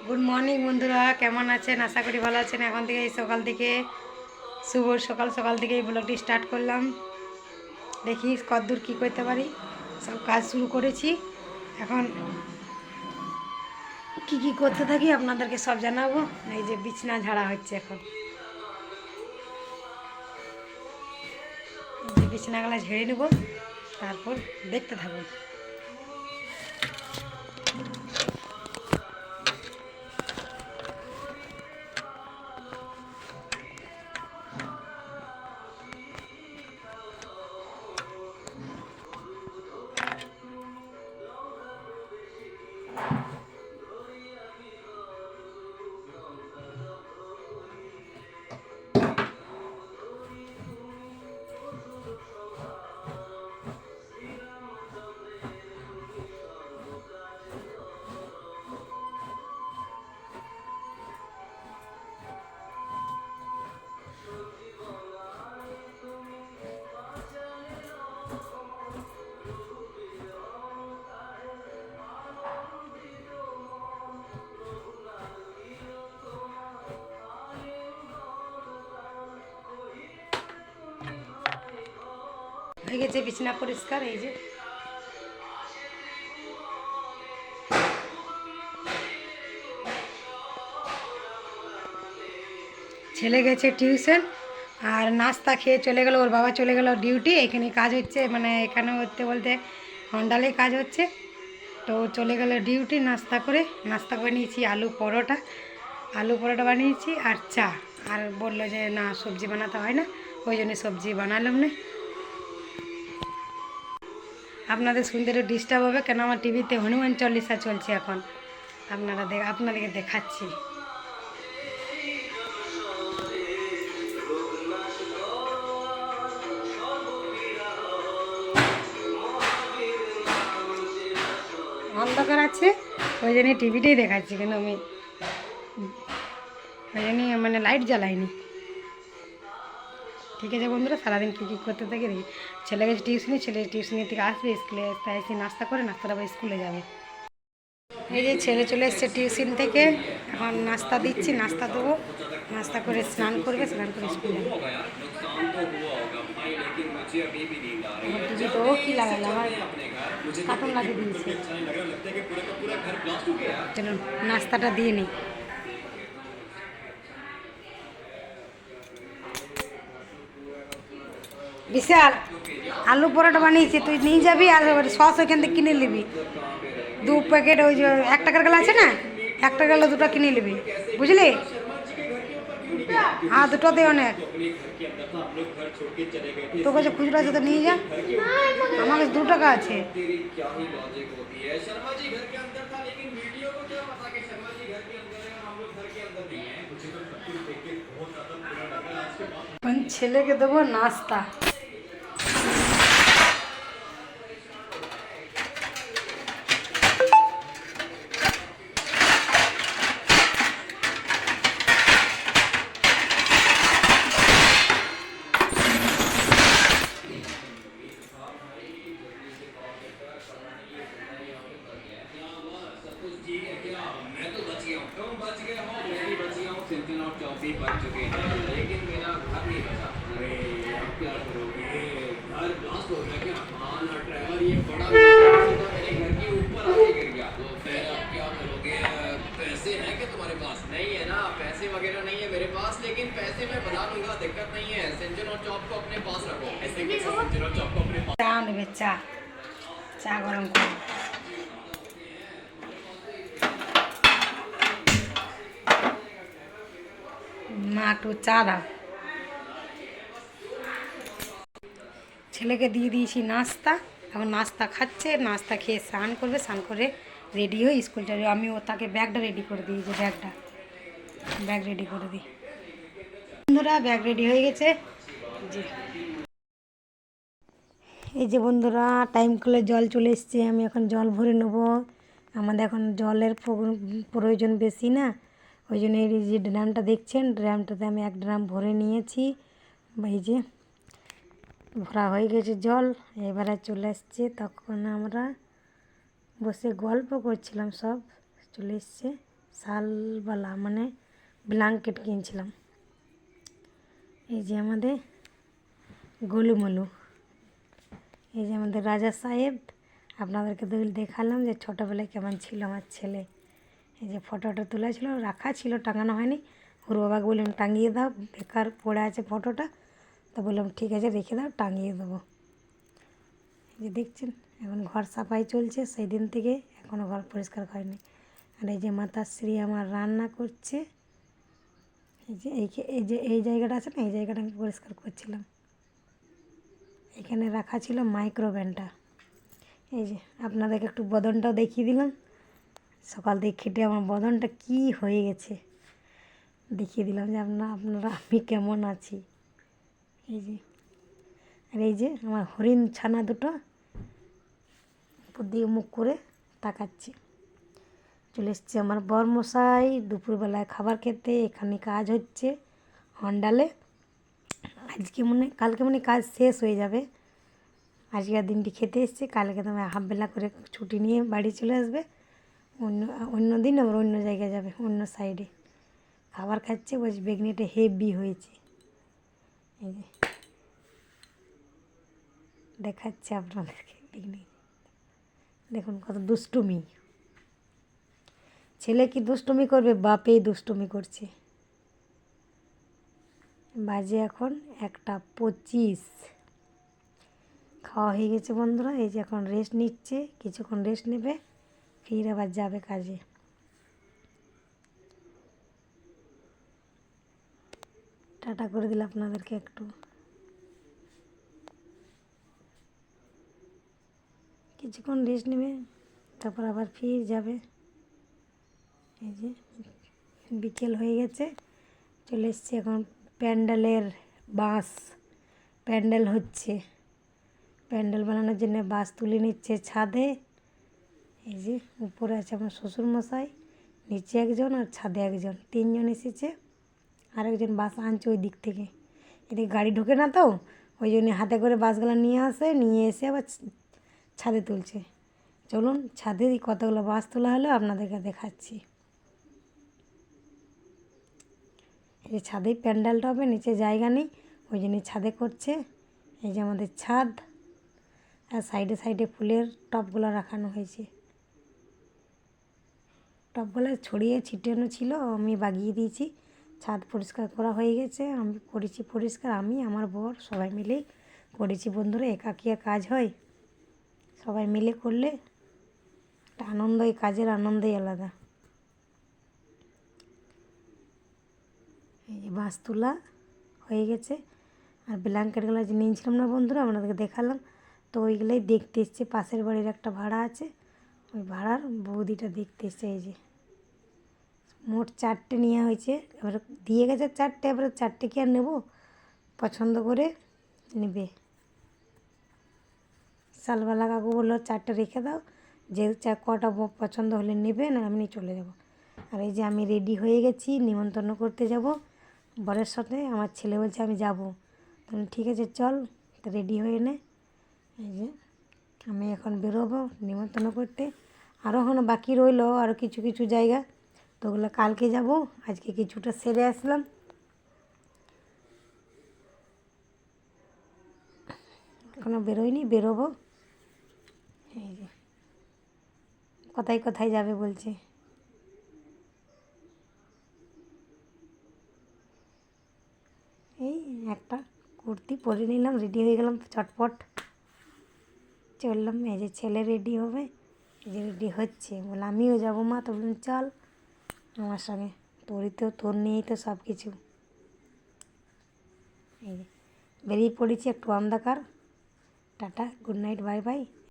Good morning বন্ধুরা, কেমন আছেন? আশা করি ভালো আছেন। এখন থেকে এই সকাল থেকে শুভ সকাল সকাল থেকে এই ব্লগটি স্টার্ট করলাম। দেখি কতদূর কী করতে পারি। সব কাজ শুরু করেছি। এখন কি কি করতে থাকি আপনাদেরকে সব জানাবো। এই যে বিছনা ঝাড়া হচ্ছে এখন। এই যে বিছনাগুলো ঝেড়ে নেব, তারপর দেখতে থাকুন। হয়ে গেছে বিছনা পরিষ্কার। এই যে ছেলে গেছে টিউশন, আর নাস্তা খেয়ে চলে গেল। ওর বাবা চলে গেল ডিউটি। এখানে কাজ হচ্ছে, মানে এখানে হতে বলতে হন্ডালে কাজ হচ্ছে। তো চলে গেল ডিউটি। নাস্তা বানিয়েছি আলু পরোটা বানিয়েছি আর চা। আর বললো যে না, সবজি বানাতে হয় না, ওই জন্য সবজি বানালাম না। আপনাদের শুনতে একটু ডিস্টার্ব হবে, কেন আমার টিভিতে হনুমান চল্লিশা চলছে এখন। আপনাদেরকে দেখাচ্ছি। অন্ধকার আছে, ওই জন্য টিভিটাই দেখাচ্ছি। কেন আমি ওই জন্যই মানে লাইট জ্বালাইনি। ঠিক আছে বন্ধুরা, সারাদিন কী কী করতে থাকি দেখি। ছেলে গেছে টিউশনি থেকে আসবে, স্কুলে তাই এসে নাস্তাটা আবার স্কুলে যাবে। এই যে ছেলে চলে এসছে টিউশন থেকে, এখন নাস্তা দিচ্ছি, নাস্তা দেবো। নাস্তা করে স্নান করবে, স্নান করে স্কুলে যাবে। টিভি তো কী লাগালো, আমার কার্টুন লাগিয়ে দিয়েছে। চলুন নাস্তাটা দিয়ে নিই। বিশাল আলু পরোটা বানিয়েছি, তুই নিয়ে যাবি। আর সস ওইখান থেকে কিনে নিবি 2 প্যাকেট। ওই যে 1 টাকার গেলা আছে না, 1 টাকার গেলে 2টা কিনে নিবি, বুঝলি? হ্যাঁ, দুটোতেই অনেক। তোর কাছে খুচরো আছে তো নিয়ে যা। আমার কাছে 2 টাকা আছে। ছেলেকে দেবো নাস্তা। पैसे हैं कि तुम्हारे पास नहीं है ना? पैसे वगैरह नहीं है मेरे पास, लेकिन पैसे मैं बना दूंगा, दिक्कत नहीं है। सेंचर और चॉप को अपने पास रखो। ऐसे कैसे सेंचर और चॉप को अपने पास? চা নেবে, চা চা গরম করে। মা একটু চা দাও। ছেলেকে দিয়ে দিয়েছি নাস্তা, এখন নাস্তা খাচ্ছে। নাস্তা খেয়ে স্নান করবে, স্নান করে রেডি হয়ে স্কুল যাবে। আমিও তাকে ব্যাগটা রেডি করে দিই, যে ব্যাগ রেডি করে দিই। বন্ধুরা ব্যাগ রেডি হয়ে গেছে। যে এই যে বন্ধুরা, টাইম কলে জল চলে এসছে। আমি এখন জল ভরে নেব। আমাদের এখন জলের প্রয়োজন বেশি না, ওই জন্য এই যে ড্রামটা দেখছেন, ড্রামটাতে আমি 1 ড্রাম ভরে নিয়েছি। এই যে ভরা হয়ে গেছে জল। এবারে চলে এসছে, তখন আমরা বসে গল্প করছিলাম, সব চলে এসছে শালওয়ালা মানে ব্ল্যাঙ্কেট কিনছিলাম। এই যে আমাদের গোলুমলু, এই যে আমাদের রাজা সাহেব। আপনাদেরকে দেখালাম যে ছোটোবেলায় কেমন ছিল আমার ছেলে। এই যে ফটোটা তোলা ছিল, রাখা ছিল, টাঙানো হয়নি। ওর বাবাকে বললাম টাঙিয়ে দাও, বেকার পড়ে আছে ফটোটা। তো বললাম ঠিক আছে রেখে দাও, টাঙিয়ে দেবো। এই যে দেখছেন এখন ঘর সাফাই চলছে, সেই দিন থেকে এখনও ঘর পরিষ্কার হয়নি। আর এই যে মাতাশ্রী আমার রান্না করছে। এই জায়গাটা আছে না, এই জায়গাটা আমি পরিষ্কার করছিলাম। এখানে রাখা ছিল মাইক্রোওভেনটা। এই যে আপনাদেরকে একটু বদনটাও দেখিয়ে দিলাম। সকাল থেকে খেটে আমার বদনটা কি হয়ে গেছে দেখিয়ে দিলাম যে আপনারা আমি কেমন আছি। এই যে আর এই যে আমার হরিণ ছানা দুটো উপর দিয়ে মুখ করে তাকাচ্ছে। চলে এসছে আমার বরমশাই দুপুরবেলায় খাবার খেতে। এখানে কাজ হচ্ছে হন্ডালে। কালকে কাজ শেষ হয়ে যাবে। আজকের দিনটি খেতে এসছে, কালকে তোমার হাফবেলা করে ছুটি নিয়ে বাড়ি চলে আসবে। অন্য দিন আবার অন্য জায়গায় যাবে, অন্য সাইডে খাবার খাচ্ছে। বলছে বেগনিটা হেভি হয়েছে। এই যে দেখাচ্ছে আপনাদেরকে বেগনি, দেখুন কত দুষ্টুমি। ছেলে কি দুষ্টুমি করবে, বাপেই দুষ্টুমি করছে। বাজে এখন 1:25। খাওয়া হয়ে গেছে বন্ধুরা। এই যে এখন রেস্ট নিচ্ছে, কিছুক্ষণ রেস্ট নেবে, ফির আবার যাবে কাজে। টাটা করে দিলে আপনাদেরকে একটু, কিছুক্ষণ রেস্ট নেবে, তারপর আবার ফির যাবে। এই যে বিকেল হয়ে গেছে, চলে এসছে এখন প্যান্ডেলের বাঁশ। প্যান্ডেল হচ্ছে, প্যান্ডেল বানানোর জন্য বাঁশ তুলে নিচ্ছে ছাদে। এই যে উপরে আছে আমার শ্বশুরমশাই, নিচে একজন আর ছাদে একজন, 3 জন এসেছে। আর একজন বাঁশ আনছে ওই দিক থেকে। এদিকে গাড়ি ঢোকে না তো, ওই জন্য হাতে করে বাঁশগুলো নিয়ে আসে, নিয়ে এসে আবার ছাদে তুলছে। চলুন ছাদে কতগুলো বাঁশ তোলা হলো আপনাদেরকে দেখাচ্ছি। এই যে ছাদেই প্যান্ডেলটা হবে, নিচে জায়গা নেই, ওই জন্য ছাদে করছে। এই যে আমাদের ছাদ, আর সাইডে সাইডে ফুলের টবগুলো রাখানো হয়েছে। টবগুলো ছড়িয়ে ছিটানো ছিল, আমি বাগিয়ে দিয়েছি। ছাদ পরিষ্কার করা হয়ে গেছে, আমি করেছি পরিষ্কার, আমি আমার বর সবাই মিলেই করেছি বন্ধুরা। একাকী আর কাজ হয়, সবাই মিলে করলে একটা আনন্দ, এই কাজের আনন্দই আলাদা। এই যে বাঁশ তোলা হয়ে গেছে। আর ব্ল্যাঙ্কেটগুলো যে নিয়েছিলাম না বন্ধুরা, আপনাদেরকে দেখালাম, তো ওইগুলোই দেখতে এসছে। পাশের বাড়ির একটা ভাড়া আছে, ওই ভাড়ার বৌদিটা দেখতে এসছে। এই যে মোট 4টে নেওয়া হয়েছে, এবার দিয়ে গেছে 4টে, এবার 4টে কি আর নেবো, পছন্দ করে নেবে। শালওয়ালা কাকু বললো 4টে রেখে দাও, যে কটা পছন্দ হলে নেবে, না আমি চলে যাব। আর এই যে আমি রেডি হয়ে গেছি, নিমন্ত্রণ করতে যাব বরের সাথে। আমার ছেলে বলছে আমি যাব, তাহলে ঠিক আছে চল, তো রেডি হয়ে নে। এই যে আমি এখন বেরোবো নিমন্ত্রণ করতে। আরও এখনও বাকি রইলো, আরও কিছু কিছু জায়গা, তো ওগুলো কালকে যাব। আজকে কিছুটা সেরে আসলাম। এখনও বেরোয়নি, বেরোবো। এই যে কোথায় কোথায় যাবে বলছে। এই একটা কুর্তি পরে নিলাম, রেডি হয়ে গেলাম চটপট, চললাম। এই যে ছেলে রেডি হবে, এই যে রেডি হচ্ছে, বলে আমিও যাবো মা, তো বললাম চল আমার সঙ্গে, তোর নিয়েই তো সব কিছু। এই যে বেরিয়ে পড়েছি, একটু অন্ধকার। Tata, good night, bye bye.